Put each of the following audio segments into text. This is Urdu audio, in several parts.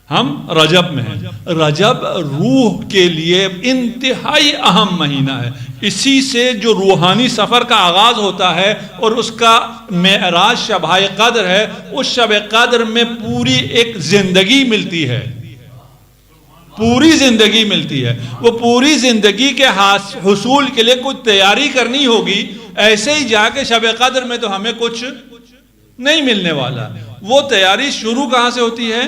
ہم رجب میں ہیں. رجب روح کے لیے انتہائی اہم مہینہ ہے. اسی سے جو روحانی سفر کا آغاز ہوتا ہے اور اس کا معراج شب قدر ہے. اس شب قدر میں پوری ایک زندگی ملتی ہے, پوری زندگی ملتی ہے. وہ پوری زندگی کے حصول کے لیے کچھ تیاری کرنی ہوگی. ایسے ہی جا کے شب قدر میں تو ہمیں کچھ نہیں ملنے والا. وہ تیاری شروع کہاں سے ہوتی ہے؟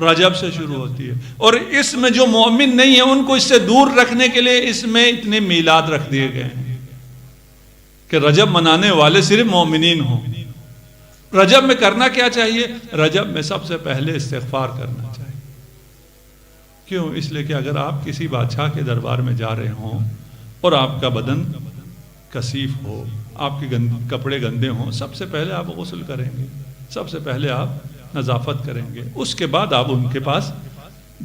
رجب سے شروع ہوتی ہے. اور اس میں جو مومن نہیں ہے ان کو اس سے دور رکھنے کے لیے اس میں اتنے میلاد رکھ دیے گئے ہیں کہ رجب منانے والے صرف مومنین ہوں. رجب میں کرنا کیا چاہیے؟ رجب میں سب سے پہلے استغفار کرنا چاہیے. کیوں؟ اس لیے کہ اگر آپ کسی بادشاہ کے دربار میں جا رہے ہوں اور آپ کا بدن کثیف ہو, آپ کے کپڑے گندے ہوں, سب سے پہلے آپ غسل کریں گے, سب سے پہلے آپ نظافت کریں گے, اس کے بعد آپ ان کے پاس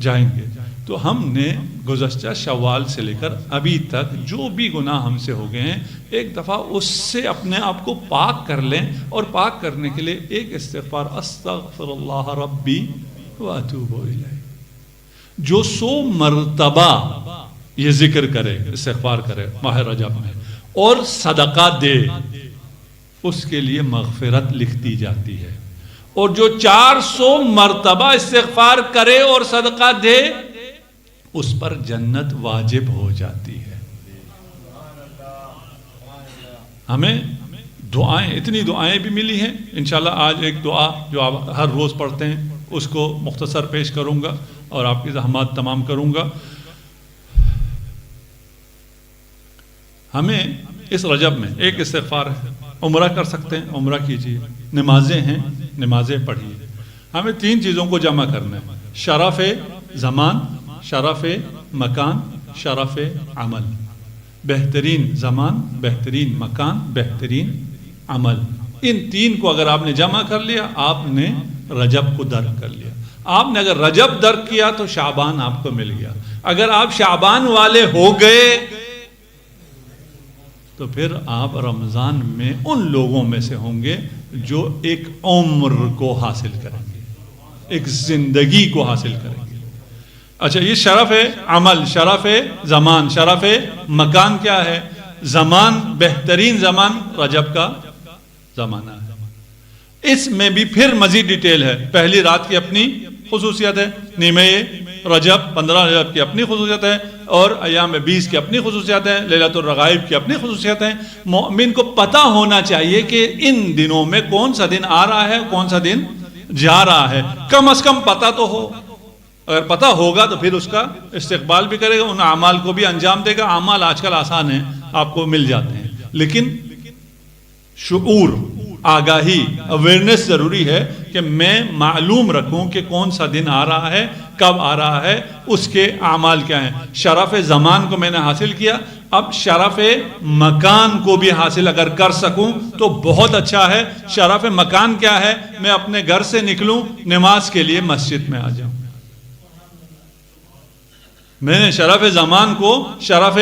جائیں گے. تو ہم نے گزشتہ شوال سے لے کر ابھی تک جو بھی گناہ ہم سے ہو گئے ہیں, ایک دفعہ اس سے اپنے آپ کو پاک کر لیں. اور پاک کرنے کے لیے ایک استغفار, استغفر اللہ ربی واتوب الیہ, جو 100 مرتبہ یہ ذکر کرے, استغفار کرے ماہ رجب میں, اور صدقہ دے, اس کے لیے مغفرت لکھ دی جاتی ہے. اور جو 400 مرتبہ استغفار کرے اور صدقہ دے, اس پر جنت واجب ہو جاتی ہے. ہمیں دعائیں, اتنی دعائیں بھی ملی ہیں. انشاءاللہ آج ایک دعا جو آپ ہر روز پڑھتے ہیں اس کو مختصر پیش کروں گا اور آپ کی زحمات تمام کروں گا. ہمیں اس رجب میں ایک استغفار ہے. عمرہ کر سکتے ہیں, عمرہ کیجیے. نمازیں ہیں, نمازیں پڑھیے. ہمیں 3 چیزوں کو جمع کرنا ہے: شرف زمان, شرف مکان, شرف عمل. بہترین زمان, بہترین مکان, بہترین عمل. ان 3 کو اگر آپ نے جمع کر لیا, آپ نے رجب کو درک کر لیا. آپ نے اگر رجب درک کیا تو شعبان آپ کو مل گیا. اگر آپ شعبان والے ہو گئے تو پھر آپ رمضان میں ان لوگوں میں سے ہوں گے جو ایک عمر کو حاصل کریں گے, ایک زندگی کو حاصل کریں گے. اچھا, یہ شرف عمل, شرف زمان, شرف مکان کیا ہے؟ زمان, بہترین زمان رجب کا زمانہ ہے. اس میں بھی پھر مزید ڈیٹیل ہے. پہلی رات کی اپنی خصوصیت ہے, نیمہ رجب 15 رجب کی اپنی خصوصیت ہے, اور ایام 20 کی اپنی خصوصیت ہے, لیلۃ الرغائب کی اپنی خصوصیت ہے. مومن کو پتہ ہونا چاہیے کہ ان دنوں میں کون سا دن آ رہا ہے, کون سا دن جا رہا ہے. کم از کم پتہ تو ہو. اگر پتہ ہوگا تو پھر اس کا استقبال بھی کرے گا, ان اعمال کو بھی انجام دے گا. اعمال آج کل آسان ہیں, آپ کو مل جاتے ہیں, لیکن شعور, آگاہی, اویئرنس ضروری ہے کہ میں معلوم رکھوں کہ کون سا دن آ رہا ہے, کب آ رہا ہے, اس کے اعمال کیا ہیں. شرف زمان کو میں نے حاصل کیا, اب شرف مکان کو بھی حاصل اگر کر سکوں تو بہت اچھا ہے. شرف مکان کیا ہے؟ میں اپنے گھر سے نکلوں, نماز کے لیے مسجد میں آ جاؤں. میں نے شرف زمان کو شرف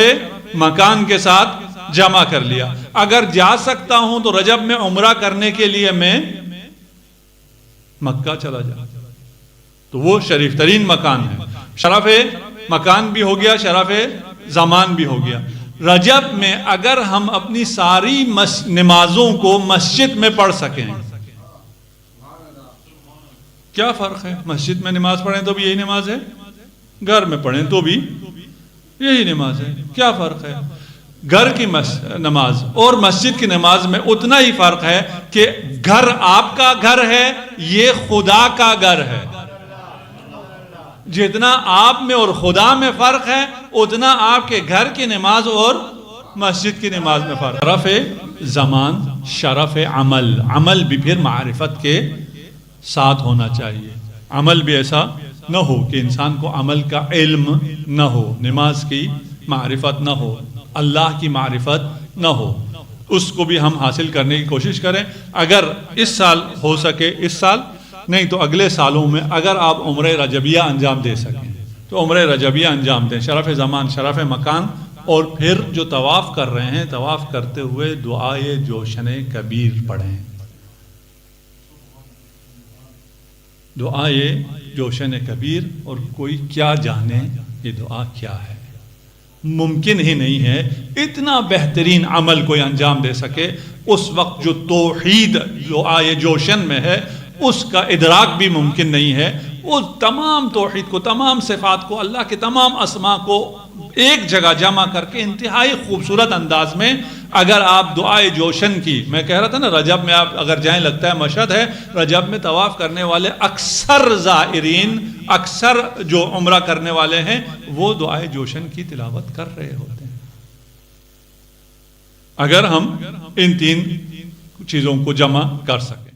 مکان کے ساتھ جمع کر لیا. اگر جا سکتا ہوں تو رجب میں عمرہ کرنے کے لیے میں مکہ چلا جاؤں, تو وہ شریف ترین مکان ہے. شرف مکان بھی ہو گیا, شرف زمان بھی ہو گیا. رجب میں اگر ہم اپنی ساری نمازوں کو مسجد میں پڑھ سکیں, کیا فرق ہے؟ مسجد میں نماز پڑھیں تو بھی یہی نماز ہے, گھر میں پڑھیں تو بھی یہی نماز ہے. کیا فرق ہے؟ گھر کی نماز اور مسجد کی نماز میں اتنا ہی فرق ہے کہ گھر آپ کا گھر ہے, یہ خدا کا گھر ہے. جتنا آپ میں اور خدا میں فرق ہے, اتنا آپ کے گھر کی نماز اور مسجد کی نماز میں فرق. شرف زمان, شرف عمل. عمل بھی پھر معرفت کے ساتھ ہونا چاہیے. عمل بھی ایسا نہ ہو کہ انسان کو عمل کا علم نہ ہو, نماز کی معرفت نہ ہو, اللہ کی معرفت نہ ہو. اس کو بھی ہم حاصل کرنے کی کوشش کریں. اگر اس سال ہو سکے, اس سال نہیں تو اگلے سالوں میں اگر آپ عمرہ رجبیہ انجام دے سکیں تو عمرہ رجبیہ انجام دیں. شرف زمان, شرف مکان, اور پھر جو طواف کر رہے ہیں طواف کرتے ہوئے دعائے جوشن کبیر پڑھیں. دعائے جوشن کبیر، اور کوئی کیا جانے یہ دعا کیا ہے. ممکن ہی نہیں ہے اتنا بہترین عمل کوئی انجام دے سکے اس وقت جو توحید دعائے جوشن میں ہے اس کا ادراک بھی ممکن نہیں ہے. وہ تمام توحید کو، تمام صفات کو، اللہ کے تمام اسما کو ایک جگہ جمع کر کے انتہائی خوبصورت انداز میں اگر آپ دعائے جوشن کی، میں کہہ رہا تھا نا رجب میں آپ اگر جائیں، لگتا ہے مشہد ہے، رجب میں طواف کرنے والے اکثر زائرین، اکثر جو عمرہ کرنے والے ہیں وہ دعائے جوشن کی تلاوت کر رہے ہوتے ہیں. اگر ہم ان تین چیزوں کو جمع کر سکیں.